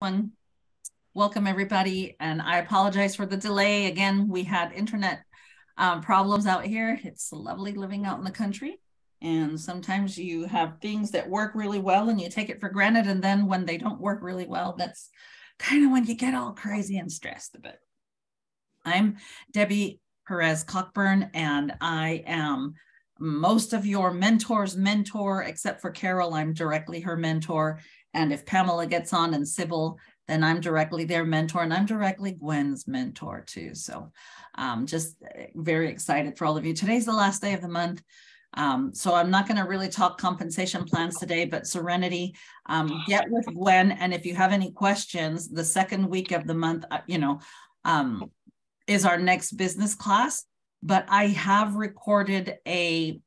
One. Welcome everybody, and I apologize for the delay. Again, we had internet problems out here. It's lovely living out in the country, and sometimes you have things that work really well and you take it for granted, and then when they don't work really well, that's kind of when you get all crazy and stressed a bit. I'm Debbie Perez Cockburn, and I am most of your mentor's mentor, except for Carol. I'm directly her mentor. And if Pamela gets on and Sybil, then I'm directly their mentor, and I'm directly Gwen's mentor too. So just very excited for all of you. Today's the last day of the month. So I'm not going to really talk compensation plans today, but Serenity, get with Gwen. And if you have any questions, the second week of the month, is our next business class, but I have recorded a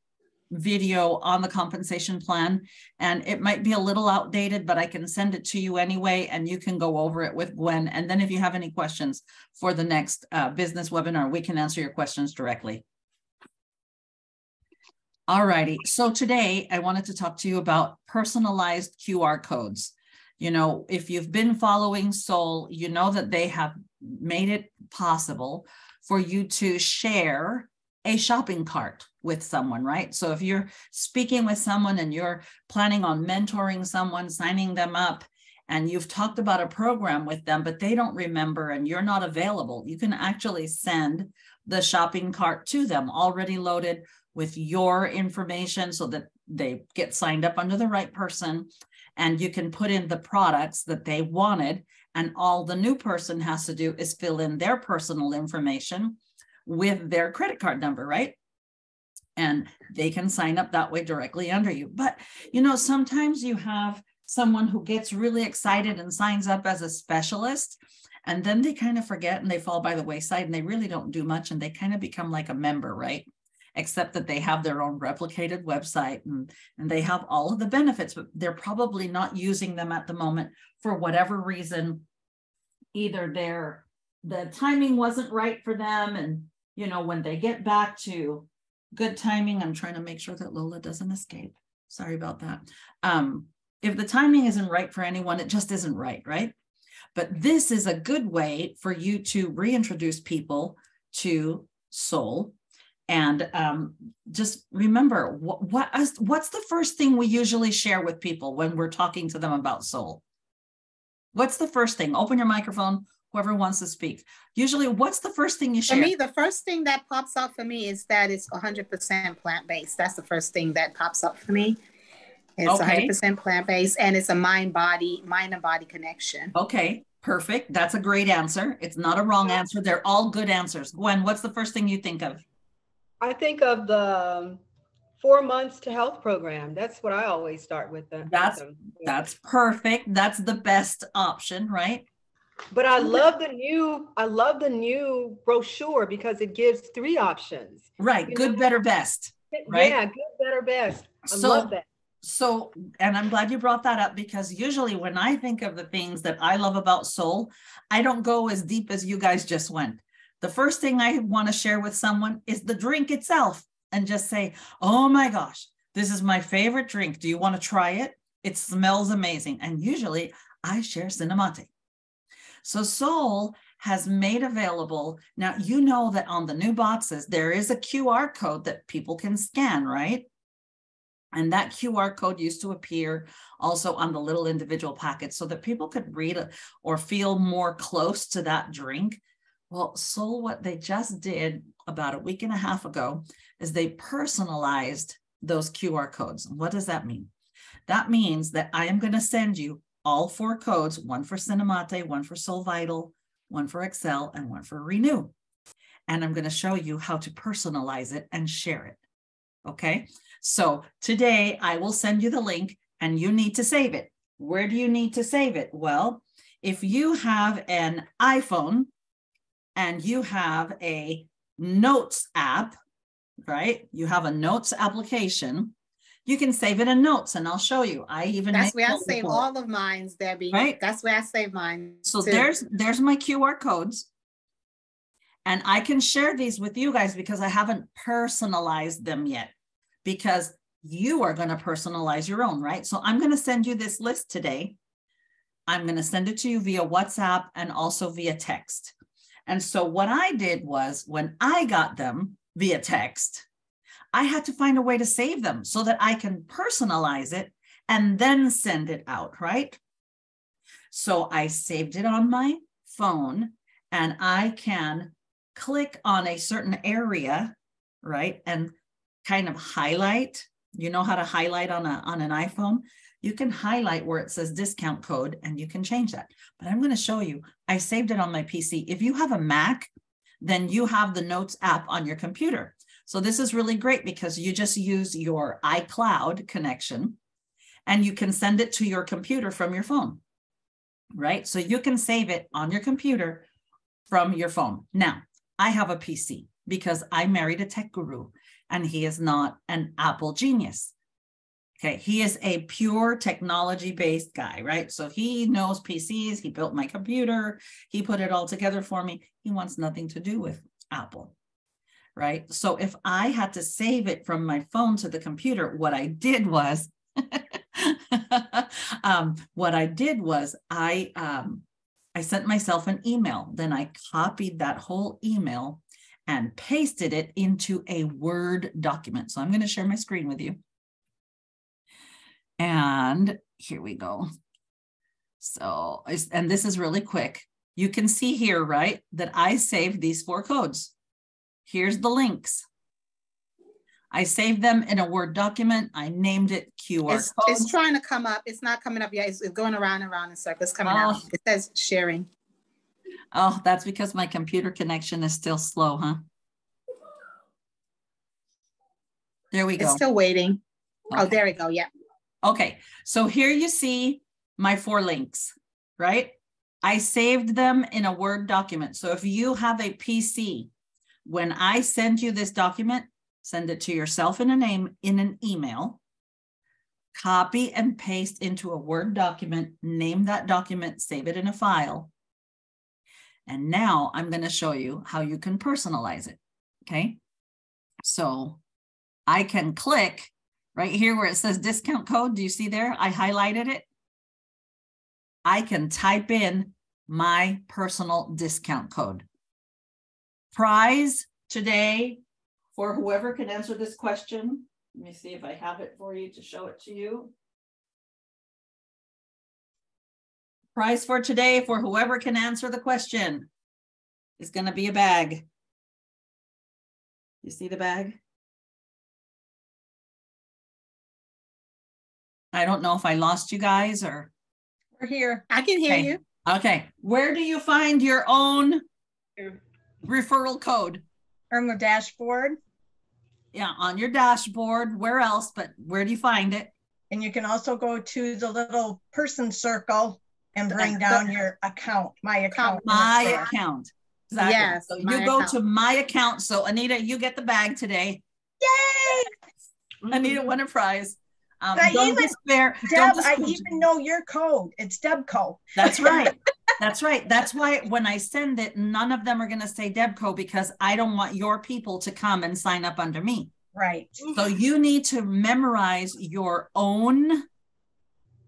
video on the compensation plan, and it might be a little outdated, but I can send it to you anyway, and you can go over it with Gwen. And then if you have any questions for the next business webinar, we can answer your questions directly. All righty. So today I wanted to talk to you about personalized QR codes. You know, if you've been following Soll, you know that they have made it possible for you to share a shopping cart with someone, right? So if you're speaking with someone and you're planning on mentoring someone, signing them up, and you've talked about a program with them, but they don't remember and you're not available, you can actually send the shopping cart to them already loaded with your information so that they get signed up under the right person, and you can put in the products that they wanted, and all the new person has to do is fill in their personal information with their credit card number, right? And they can sign up that way directly under you. But, you know, sometimes you have someone who gets really excited and signs up as a specialist, and then they kind of forget and they fall by the wayside and they really don't do much, and they kind of become like a member, right? Except that they have their own replicated website and they have all of the benefits, but they're probably not using them at the moment for whatever reason. Either the timing wasn't right for them, and you know, when they get back to good timing, I'm trying to make sure that Lola doesn't escape. Sorry about that. If the timing isn't right for anyone, it just isn't right, right? But this is a good way for you to reintroduce people to Soll. And just remember, what's the first thing we usually share with people when we're talking to them about Soll? What's the first thing? Open your microphone, whoever wants to speak. Usually, what's the first thing you share? For me, the first thing that pops up for me is that it's 100% plant-based. That's the first thing that pops up for me. It's 100% plant-based, and it's a mind and body connection. Okay, perfect. That's a great answer. It's not a wrong answer. They're all good answers. Gwen, what's the first thing you think of? I think of the 4 months to health program. That's what I always start with. That's perfect. That's the best option, right? But I love the new brochure because it gives 3 options. Right. Good, better, best. Right? Yeah, good, better, best. I love that. So, and I'm glad you brought that up, because usually when I think of the things that I love about Soll, I don't go as deep as you guys just went. The first thing I want to share with someone is the drink itself, and just say, oh my gosh, this is my favorite drink. Do you want to try it? It smells amazing. And usually I share Cinnamate. So Soll has made available, now you know that on the new boxes, there is a QR code that people can scan, right? And that QR code used to appear also on the little individual packets so that people could read it or feel more close to that drink. Well, Soll, what they just did about a week and a half ago is they personalized those QR codes. What does that mean? That means that I am going to send you all 4 codes, one for Cinnamate, one for Soll Vital, one for Excel, and one for Renew. And I'm going to show you how to personalize it and share it. Okay. So today I will send you the link and you need to save it. Where do you need to save it? Well, if you have an iPhone and you have a Notes app, right? You have a Notes application, you can save it in Notes, and I'll show you. That's where I save all of mine, Debbie. Right? That's where I save mine. So too. There's my QR codes. And I can share these with you guys because I haven't personalized them yet, because you are going to personalize your own, right? So I'm going to send you this list today I'm going to send it to you via WhatsApp and also via text. And so what I did was when I got them via text, I had to find a way to save them so that I can personalize it and then send it out, right? So I saved it on my phone and I can click on a certain area, right? And kind of highlight. You know how to highlight on an iPhone? You can highlight where it says discount code and you can change that. But I'm going to show you, I saved it on my PC. If you have a Mac, then you have the Notes app on your computer. So this is really great because you just use your iCloud connection and you can send it to your computer from your phone, right? So you can save it on your computer from your phone. Now, I have a PC because I married a tech guru and he is not an Apple genius. Okay, he is a pure technology-based guy, right? So he knows PCs, he built my computer, he put it all together for me. He wants nothing to do with Apple, right? So if I had to save it from my phone to the computer, what I did was, I sent myself an email. Then I copied that whole email and pasted it into a Word document. So I'm going to share my screen with you. And here we go. So, and this is really quick. You can see here, right, that I saved these 4 codes. Here's the links. I saved them in a Word document. I named it QR codes. It's trying to come up. It's not coming up yet. It's going around and around in circles. It's coming out. It says sharing. Oh, that's because my computer connection is still slow, huh? There we go. It's still waiting. Okay. Oh, there we go. Yeah. Okay, so here you see my 4 links, right? I saved them in a Word document. So if you have a PC, when I send you this document, send it to yourself in an email, copy and paste into a Word document, name that document, save it in a file. And now I'm going to show you how you can personalize it, okay? So I can click right here where it says discount code. Do you see there? I highlighted it. I can type in my personal discount code. Prize today for whoever can answer this question. Let me see if I have it for you to show it to you. Prize for today for whoever can answer the question is going to be a bag. You see the bag? I don't know if I lost you guys or. We're here. I can hear you. Okay. Where do you find your own referral code? On the dashboard. Yeah, on your dashboard. Where else? But where do you find it? And you can also go to the little person circle and bring down your account, my account. My account. Exactly. Yes. So you go to my account. So Anita, you get the bag today. Yay! Anita won a prize. Don't despair. Deb, I even know your code. It's Debco. That's right. That's right. That's why when I send it, none of them are going to say Debco because I don't want your people to come and sign up under me. Right. So you need to memorize your own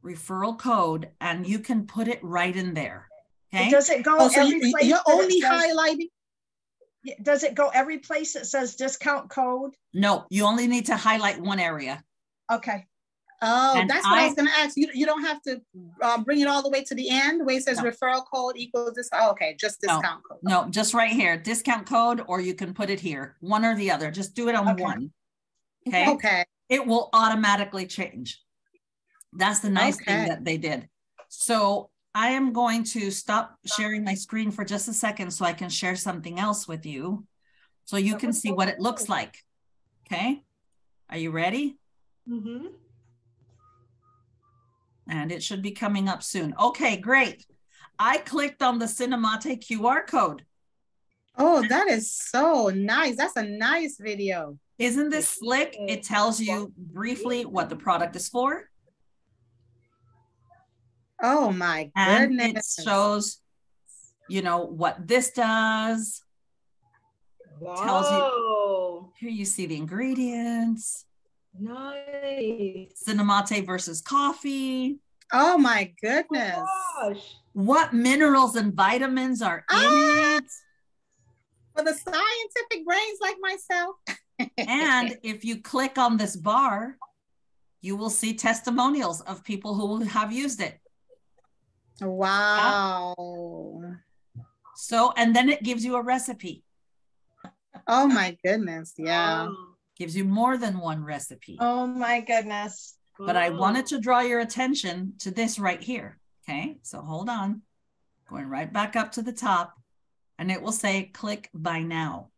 referral code and you can put it right in there. Okay. Does it go every place? You're only highlighting? Does it go every place that says discount code? No, you only need to highlight one area. Okay. Oh, and that's what I was going to ask. You don't have to bring it all the way to the end where it says referral code equals this. Oh, okay, just discount code. No, just right here, discount code, or you can put it here, one or the other. Just do it on one. Okay. Okay. It will automatically change. That's the nice thing that they did. So I am going to stop sharing my screen for just a second so I can share something else with you so you can see what it looks like. Okay. Are you ready? Mm-hmm. And it should be coming up soon. Okay, great. I clicked on the Cinemate QR code. Oh, that is so nice. That's a nice video. Isn't this slick? It tells you briefly what the product is for. Oh my goodness. And it shows, you know, what this does. Wow. Tells you, here you see the ingredients. Nice. Cinemate versus coffee. Oh my goodness. Oh my gosh. What minerals and vitamins are in it? For the scientific brains like myself. And if you click on this bar, you will see testimonials of people who have used it. Wow. So, and then it gives you a recipe. Oh my goodness. Yeah. Gives you more than one recipe. Oh my goodness. But I wanted to draw your attention to this right here. Okay, so hold on. Going right back up to the top, and it will say click buy now.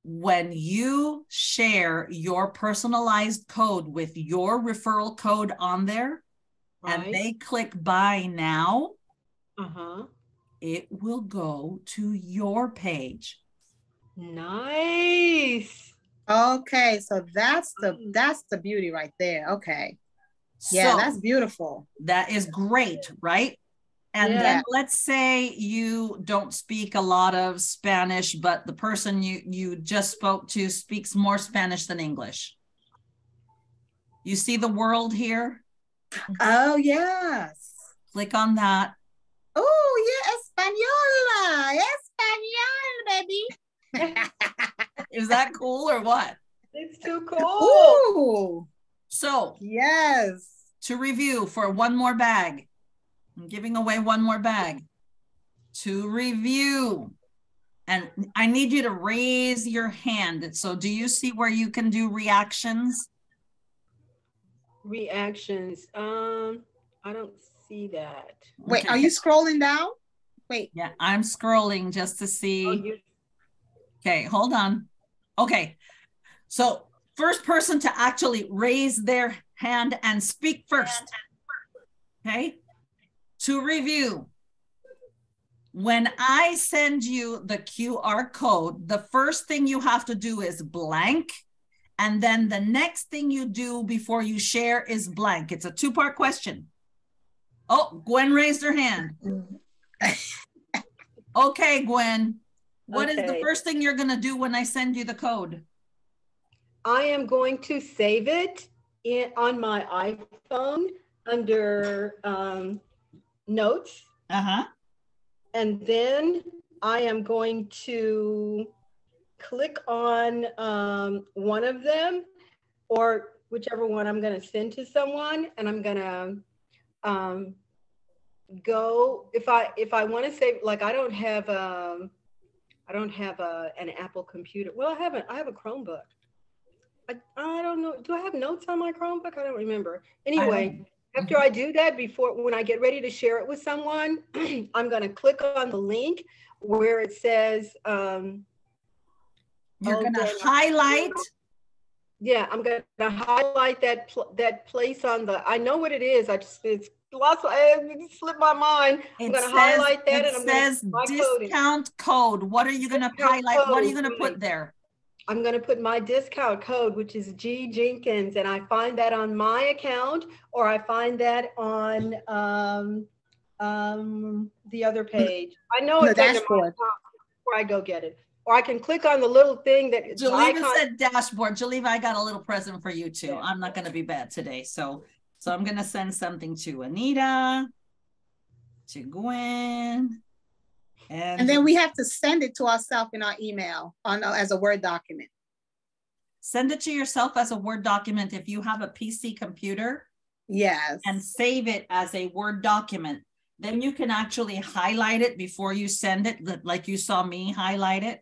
When you share your personalized code with your referral code on there, and they click buy now, it will go to your page. Nice. Okay, so that's the beauty right there. Okay. Yeah, so that's beautiful. That is great, right? And then let's say you don't speak a lot of Spanish, but the person you just spoke to speaks more Spanish than English. You see the world here? Oh, yes. Click on that. Oh, yeah, Espanol, baby. Is that cool or what? It's too cool. Ooh. So, yes. To review for one more bag. I'm giving away one more bag. To review. And I need you to raise your hand. So do you see where you can do reactions? Reactions. I don't see that. Wait, okay. Are you scrolling down? Wait. Yeah, I'm scrolling just to see. Okay, hold on. Okay. So first person to actually raise their hand and speak first. Okay. To review, when I send you the QR code, the first thing you have to do is blank. And then the next thing you do before you share is blank. It's a two-part question. Oh, Gwen raised her hand. Okay, Gwen. What is the first thing you're going to do when I send you the code? I am going to save it on my iPhone under notes. And then I am going to click on one of them, or whichever one I'm going to send to someone, and I'm going to go, if I want to save, like I don't have an Apple computer. Well, I have a Chromebook. I don't know. Do I have notes on my Chromebook? I don't remember. Anyway, after I do that, when I get ready to share it with someone, I'm going to click on the link where it says, you're going to highlight. Yeah, I'm going to highlight that place on the, I know what it is. It's lots of, it slipped my mind. I'm going to highlight that. And it says discount code. What are you going to highlight? What are you going to put there? I'm going to put my discount code, which is G Jenkins, and I find that on my account, or I find that on the other page. I know it's under my account before I go get it. Or I can click on the little thing that Jaleva said dashboard. Jaleva, I got a little present for you too. I'm not going to be bad today. So I'm going to send something to Anita, to Gwen. And then we have to send it to ourselves in our email as a Word document. Send it to yourself as a Word document if you have a PC computer. Yes. And save it as a Word document. Then you can actually highlight it before you send it, like you saw me highlight it.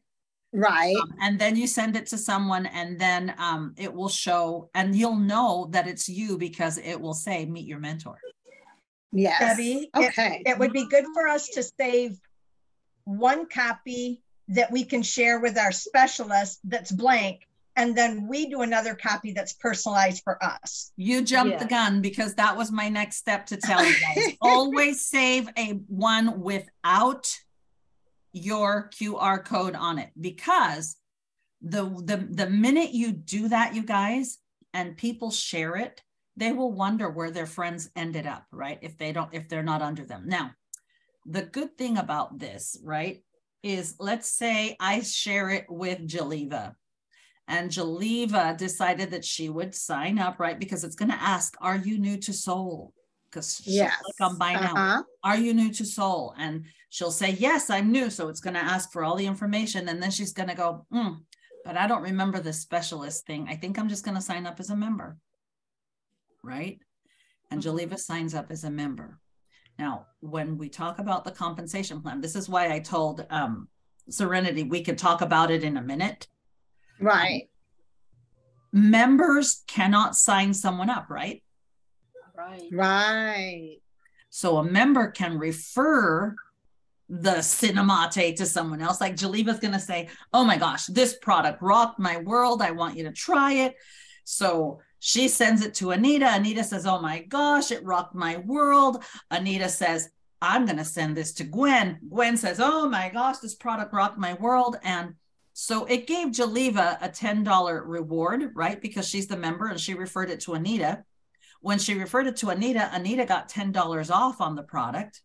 Right. And then you send it to someone, and then it will show, and you'll know that it's you because it will say meet your mentor. Yes. Debbie, okay. It would be good for us to save one copy that we can share with our specialist that's blank, and then we do another copy that's personalized for us. You jumped the gun, because that was my next step to tell you guys. Always save one without your QR code on it, because the minute you do that, you guys, and people share it, they will wonder where their friends ended up, right? If they're not under them. Now, the good thing about this, right, is let's say I share it with Jaleva, And Jaliva decided that she would sign up, right? Because it's going to ask, are you new to Soul? Because she'll click on buy now. Are you new to Soul? And she'll say, yes, I'm new. So it's going to ask for all the information. And then she's going to go, but I don't remember the specialist thing. I think I'm just going to sign up as a member. Right? And Jaliva signs up as a member. Now, when we talk about the compensation plan, this is why I told Serenity we could talk about it in a minute. Right. Members cannot sign someone up, right? Right. So a member can refer the Cinemate to someone else. Like Jaliva's going to say, oh my gosh, this product rocked my world. I want you to try it. So she sends it to Anita. Anita says, oh my gosh, it rocked my world. Anita says, I'm going to send this to Gwen. Gwen says, oh my gosh, this product rocked my world. And so it gave Jaliva a $10 reward, right? Because she's the member and she referred it to Anita. When she referred it to Anita, Anita got $10 off on the product.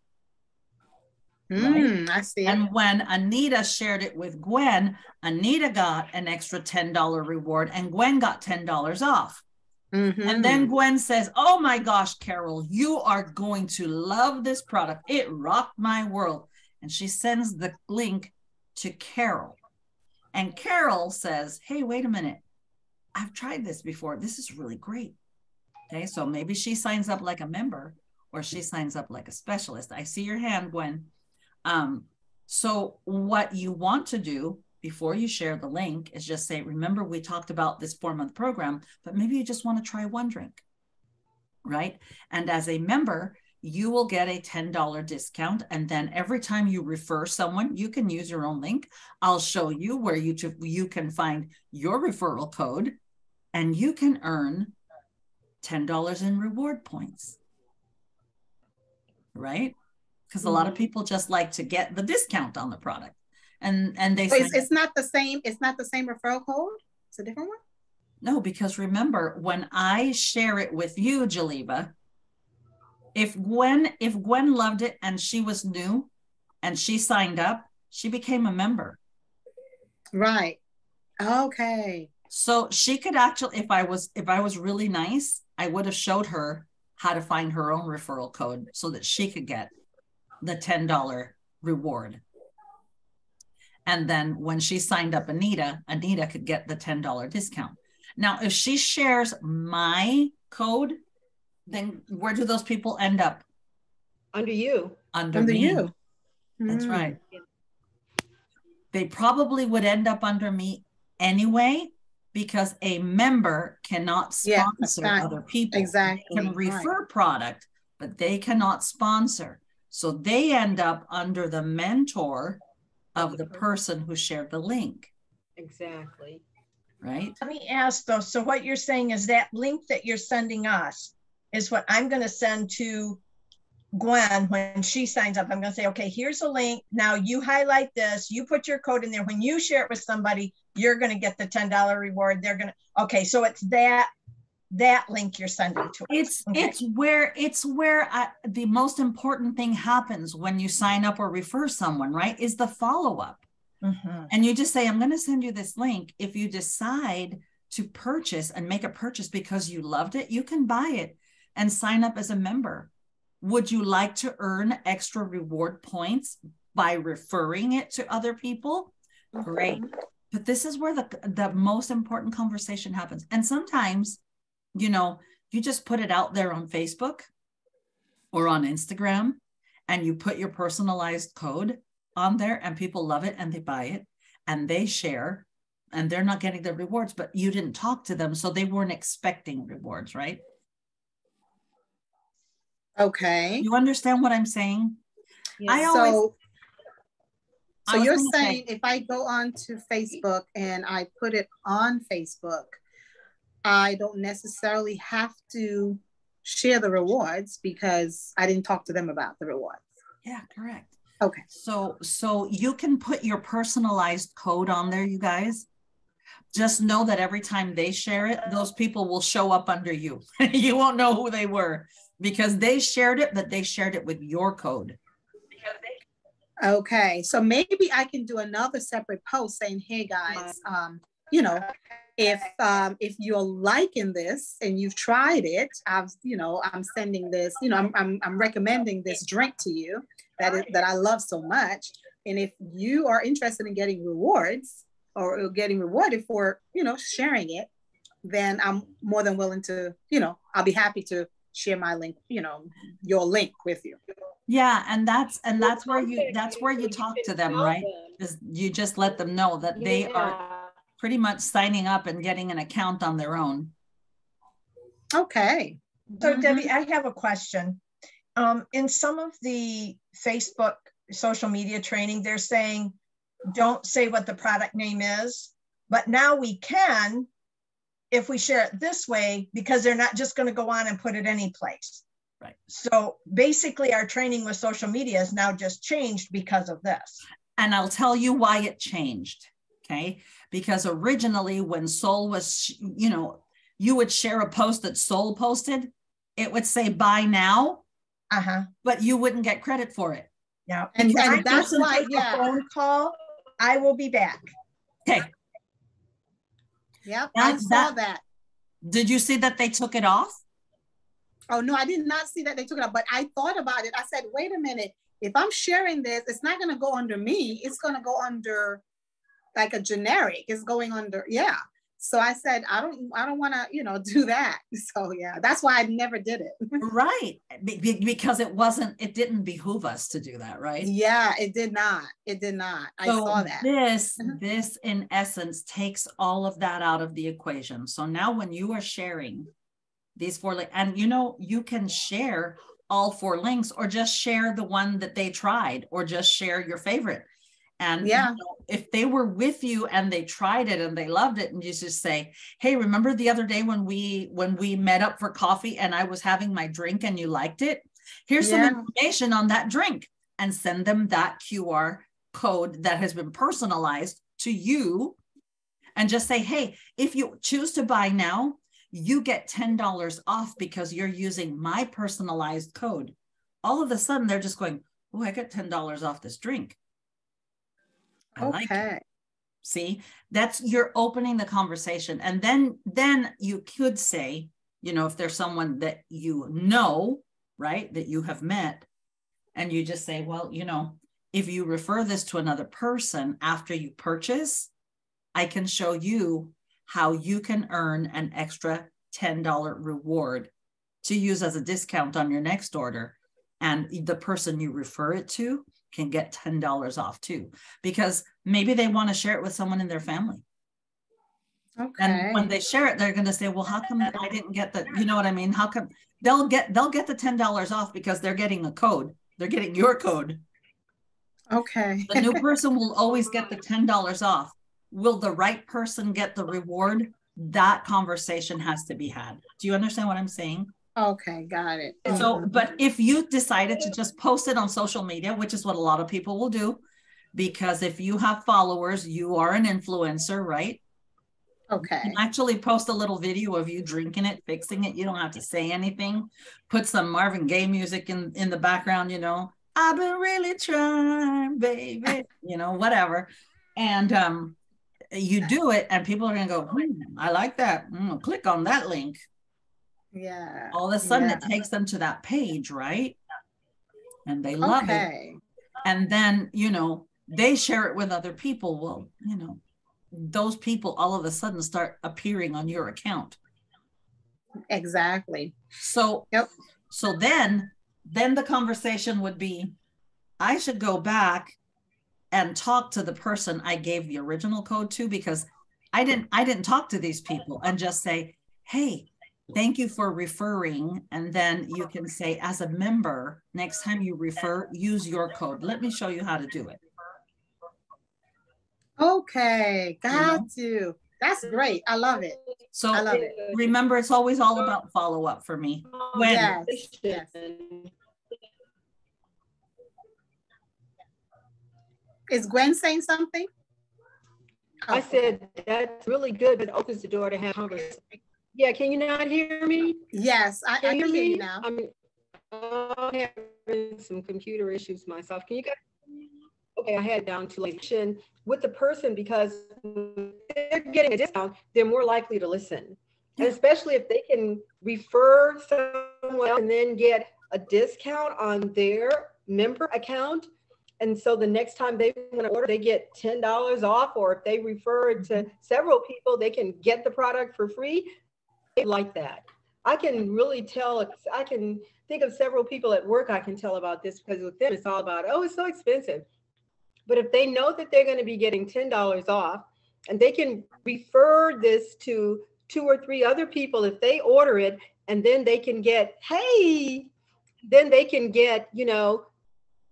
Right? I see. And when Anita shared it with Gwen, Anita got an extra $10 reward and Gwen got $10 off. And then Gwen says, oh my gosh, Carol, you are going to love this product. It rocked my world. And she sends the link to Carol. And Carol says, hey, wait a minute. I've tried this before. This is really great. Okay, so maybe she signs up like a member or she signs up like a specialist. I see your hand, Gwen. So what you want to do before you share the link is just say, remember, we talked about this 4-month program, but maybe you just want to try one drink, right? And as a member, you will get a $10 discount. And then every time you refer someone, you can use your own link. I'll show you where you can find your referral code and you can earn $10 in reward points, right? Because a lot of people just like to get the discount on the product. And they say it's not the same referral code. It's a different one. No, because remember, when I share it with you, Jaliva, if Gwen loved it and she was new and she signed up, she became a member. Right. Okay. So she could actually, if I was really nice, I would have showed her how to find her own referral code so that she could get the $10 reward. And then when she signed up Anita could get the $10 discount. Now, if she shares my code, then where do those people end up? Under you. Under me. You. That's right. They probably would end up under me anyway, because a member cannot sponsor other people. Exactly. They can refer product, but they cannot sponsor. So they end up under the mentor of the person who shared the link. Exactly. Right? Let me ask though, so what you're saying is that link that you're sending us is what I'm going to send to Gwen when she signs up. I'm going to say, okay, here's a link. Now you highlight this, you put your code in there. When you share it with somebody, you're going to get the $10 reward. They're going to, okay, so it's that link you're sending to us. It's where the most important thing happens when you sign up or refer someone, right? Is the follow-up. And you just say, I'm going to send you this link. If you decide to purchase and make a purchase because you loved it, you can buy it and sign up as a member. Would you like to earn extra reward points by referring it to other people? Great. But this is where the most important conversation happens. And sometimes, you know, you just put it out there on Facebook or on Instagram and you put your personalized code on there and people love it and they buy it and they share and they're not getting the rewards, but you didn't talk to them. So they weren't expecting rewards, right? Okay. You understand what I'm saying? Yeah. So you're saying if I go on to Facebook and I put it on Facebook, I don't necessarily have to share the rewards because I didn't talk to them about the rewards. Yeah, correct. Okay. So you can put your personalized code on there, you guys. Just know that every time they share it, those people will show up under you. You won't know who they were because they shared it, but they shared it with your code. Okay. So maybe I can do another separate post saying, hey guys, you know, if you're liking this and you've tried it, I'm sending this, I'm recommending this drink to you that I love so much. And if you are interested in getting rewards or getting rewarded for, sharing it, then I'm more than willing to, I'll be happy to share my link, your link with you. Yeah, and that's where you talk to them, right? Is you just let them know that they are pretty much signing up and getting an account on their own. Okay. So Debbie, I have a question. In some of the Facebook social media training, they're saying, don't say what the product name is, but now we can if we share it this way, because they're not just going to go on and put it any place. Right. So basically our training with social media is now just changed because of this. And I'll tell you why it changed. Okay. Because originally when Soul was, you would share a post that Soul posted, it would say buy now, but you wouldn't get credit for it. Yeah. And that's why, a phone call, I will be back. Okay. Yep, I saw that. Did you see that they took it off? Oh, no, I did not see that they took it off, but I thought about it. I said, wait a minute, if I'm sharing this, it's not going to go under me. It's going to go under like a generic. It's going under, yeah. So I said, I don't want to, do that. So yeah, that's why I never did it. Right. Because it didn't behoove us to do that, right? Yeah, it did not. It did not. I saw that. This in essence takes all of that out of the equation. So now when you are sharing these 4 links, and you can share all 4 links or just share the one that they tried or just share your favorite. And if they were with you and they tried it and they loved it, and you just say, hey, remember the other day when we met up for coffee and I was having my drink and you liked it? Here's some information on that drink, and send them that QR code that has been personalized to you, and just say, hey, if you choose to buy now, you get $10 off because you're using my personalized code. All of a sudden they're just going, oh, I got $10 off this drink. I like it. See, you're opening the conversation. And then you could say, if there's someone that right, that you have met, and you just say, well, if you refer this to another person after you purchase, I can show you how you can earn an extra $10 reward to use as a discount on your next order. And the person you refer it to can get $10 off too, because maybe they want to share it with someone in their family. Okay. And when they share it, they're going to say, well, how come I didn't get the, you know what I mean? How come they'll get the $10 off because they're getting a code. They're getting your code. Okay. The new person will always get the $10 off. Will the right person get the reward? That conversation has to be had. Do you understand what I'm saying? Okay, got it. So, but if you decided to just post it on social media, which is what a lot of people will do, because if you have followers, you are an influencer, right? Okay. You can actually post a little video of you drinking it, fixing it. You don't have to say anything. Put some Marvin Gaye music in the background, I've been really trying, baby, whatever. And you do it and people are going to go, I like that. Click on that link. Yeah. All of a sudden it takes them to that page, right? And they love it. And then, they share it with other people. Well, those people all of a sudden start appearing on your account. Exactly. So, so then the conversation would be, I should go back and talk to the person I gave the original code to, because I didn't talk to these people, and just say, hey, thank you for referring. And then you can say, as a member, next time you refer, use your code. Let me show you how to do it. Okay, got you. That's great. I love it. So I love it. Remember, it's always all about follow-up for me. When? Yes. Is Gwen saying something? I said, that's really good, but opens the door to have conversation. Yeah, can you not hear me? Yes, I can hear you now. I'm having some computer issues myself. Can you guys? way I had down to listen with the person, because if they're getting a discount, they're more likely to listen. And especially if they can refer someone else and then get a discount on their member account. And so the next time they want to order, they get $10 off, or if they refer it to several people, they can get the product for free. They like that. I can really tell, I can think of several people at work I can tell about this, because with them, it's all about, oh, it's so expensive. But if they know that they're going to be getting $10 off, and they can refer this to 2 or 3 other people, if they order it, and then they can get, hey, then they can get, you know,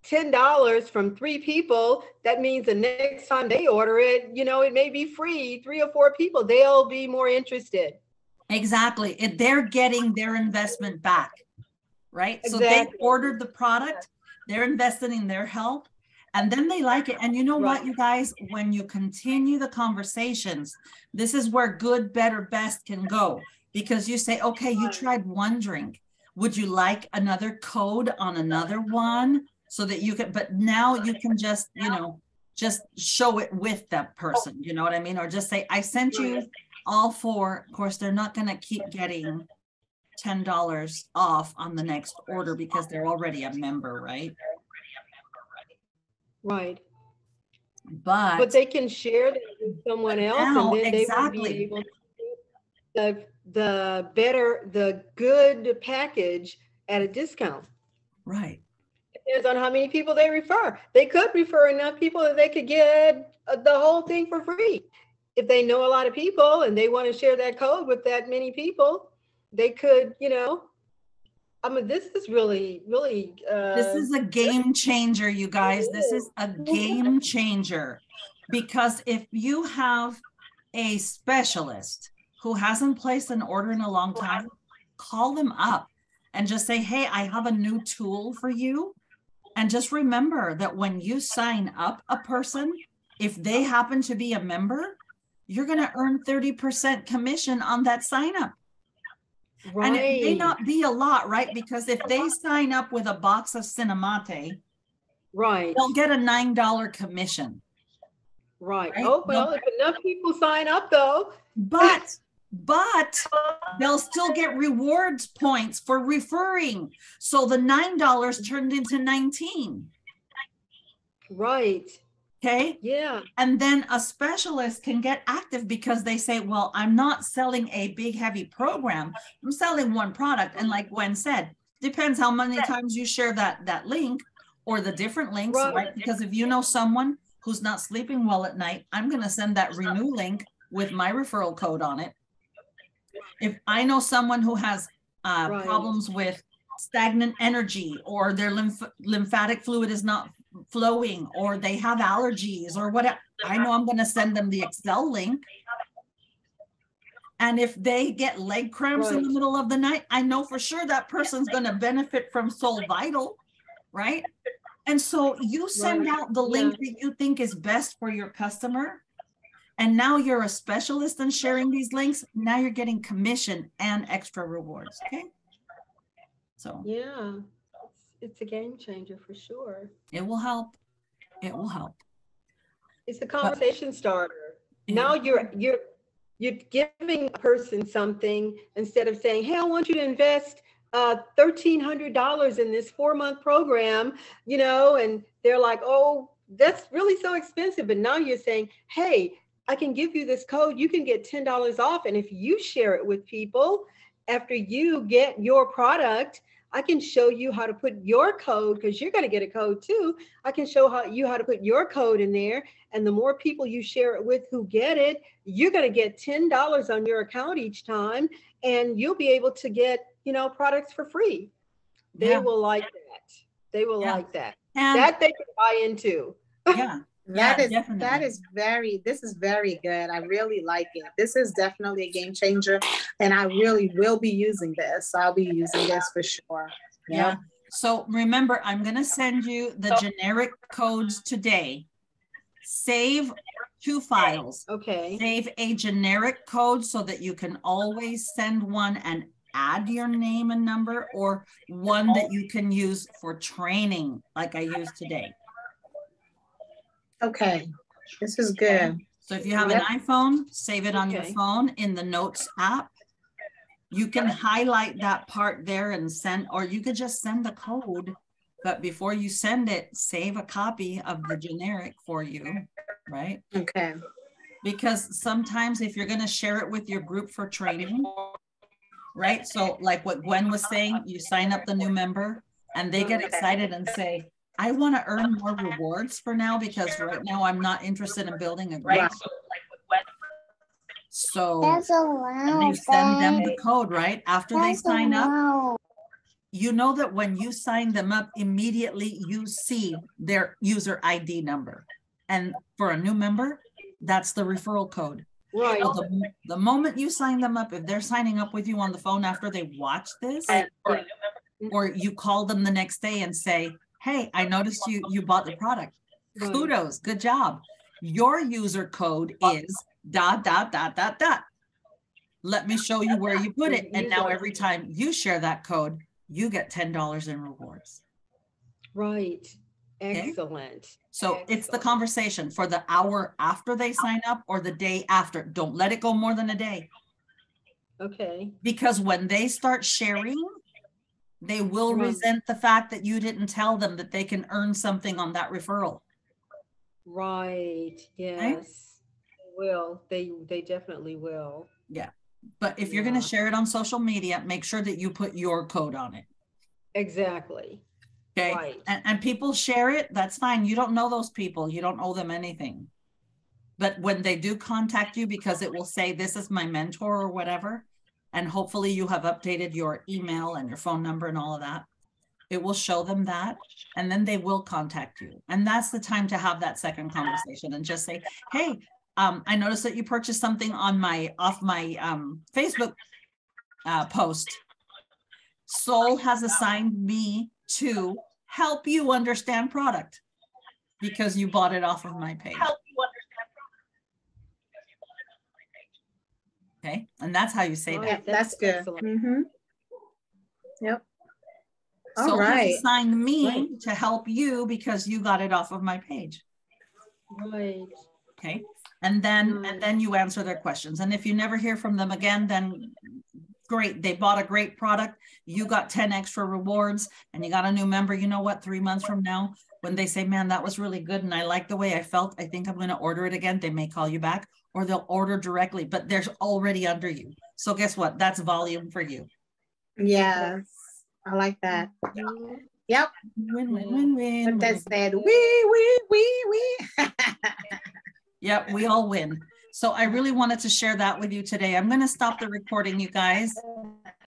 $10 from 3 people. That means the next time they order it, you know, it may be free. 3 or 4 people, they'll be more interested. Exactly. If they're getting their investment back, right? Exactly. So they ordered the product, they're invested in their health, and then they like it. And you know what, you guys, when you continue the conversations, this is where good, better, best can go, because you say, okay, you tried one drink. Would you like another code on another one? So that you can, but now you can just, you know, just show it with that person, you know what I mean? Or just say, I sent you all 4. Of course, they're not going to keep getting $10 off on the next order because they're already a member, right? Right. But they can share that with someone else, now, and then they will be able to get the good package at a discount. Right. Depends on how many people they refer. They could refer enough people that they could get the whole thing for free. If they know a lot of people and they want to share that code with that many people, they could, you know, I mean, this is really, really. This is a game changer, you guys. This is a game changer, because if you have a specialist who hasn't placed an order in a long time, call them up and just say, hey, I have a new tool for you. And just remember that when you sign up a person, if they happen to be a member, you're going to earn 30% commission on that sign up. Right. And it may not be a lot, right? Because if they sign up with a box of Cinemate, right, they'll get a $9 commission. Right. Oh, well, if enough people sign up though. But they'll still get rewards points for referring. So the $9 turned into 19. Right. Okay. Yeah. And then a specialist can get active because they say, well, I'm not selling a big, heavy program. I'm selling one product. And like Gwen said, depends how many times you share that link or the different links, right? Because if you know someone who's not sleeping well at night, I'm going to send that renew link with my referral code on it. If I know someone who has problems with stagnant energy, or their lymphatic fluid is not flowing, or they have allergies or whatever, I know I'm going to send them the Excel link. And if they get leg cramps in the middle of the night, I know for sure that person's going to benefit from Soul Vital, right? And so you send out the link that you think is best for your customer. And now you're a specialist in sharing these links. Now you're getting commission and extra rewards. Okay. So yeah, it's a game changer for sure. It will help. It will help. It's a conversation starter. Now you're giving a person something instead of saying, hey, I want you to invest $1,300 in this 4-month program, you know, and they're like, oh, that's really so expensive. But now you're saying, hey, I can give you this code. You can get $10 off. And if you share it with people after you get your product, I can show you how to put your code, because you're going to get a code too. I can show you how to put your code in there. And the more people you share it with who get it, you're going to get $10 on your account each time. And you'll be able to get, you know, products for free. They will like that. They will like that. And that they can buy into. Yeah. This is very good. I really like it. This is definitely a game changer, and I really will be using this. I'll be using this for sure. Yeah. So remember, I'm going to send you the generic codes today. Save 2 files. Okay. Save a generic code so that you can always send one and add your name and number, or one that you can use for training like I used today. Okay, this is good. So if you have an iPhone, save it on your phone in the Notes app. You can highlight that part there and send, or you could just send the code. But before you send it, save a copy of the generic for you, right? Okay. Because sometimes if you're going to share it with your group for training, right? So like what Gwen was saying, you sign up the new member and they get excited and say, I want to earn more rewards for now because right now I'm not interested in building a group. So you send them the code, right? After they sign up, you know that when you sign them up, immediately you see their user ID number. And for a new member, that's the referral code. Right. So the moment you sign them up, if they're signing up with you on the phone after they watch this, or you call them the next day and say, hey, I noticed you bought the product. Right. Kudos, good job. Your user code is ... Let me show you where you put it. And now every time you share that code, you get $10 in rewards. Right. Excellent. Okay? So it's the conversation for the hour after they sign up or the day after. Don't let it go more than a day. Okay. Because when they start sharing, they will resent the fact that you didn't tell them that they can earn something on that referral. Right. Yes. Right? They will. They definitely will. Yeah. But if you're going to share it on social media, make sure that you put your code on it. Exactly. Okay. Right. And people share it. That's fine. You don't know those people. You don't owe them anything. But when they do contact you, because it will say, this is my mentor or whatever, and hopefully you have updated your email and your phone number and all of that, it will show them that. And then they will contact you. And that's the time to have that second conversation and just say, hey, I noticed that you purchased something on off my Facebook post. Soul has assigned me to help you understand product because you bought it off of my page. Okay, and that's how you say that. That's good. Mm-hmm. Yep. All Soul right. has assigned me to help you because you got it off of my page. Right. Okay. And then you answer their questions. And if you never hear from them again, then great. They bought a great product. You got 10 extra rewards and you got a new member. You know what? 3 months from now, when they say, man, that was really good and I like the way I felt, I think I'm going to order it again. They may call you back or they'll order directly, but they're already under you. So guess what? That's volume for you. Yes. I like that. Yep. Win, win, win, win. But that said, we. Yep, we all win. So I really wanted to share that with you today. I'm going to stop the recording, you guys.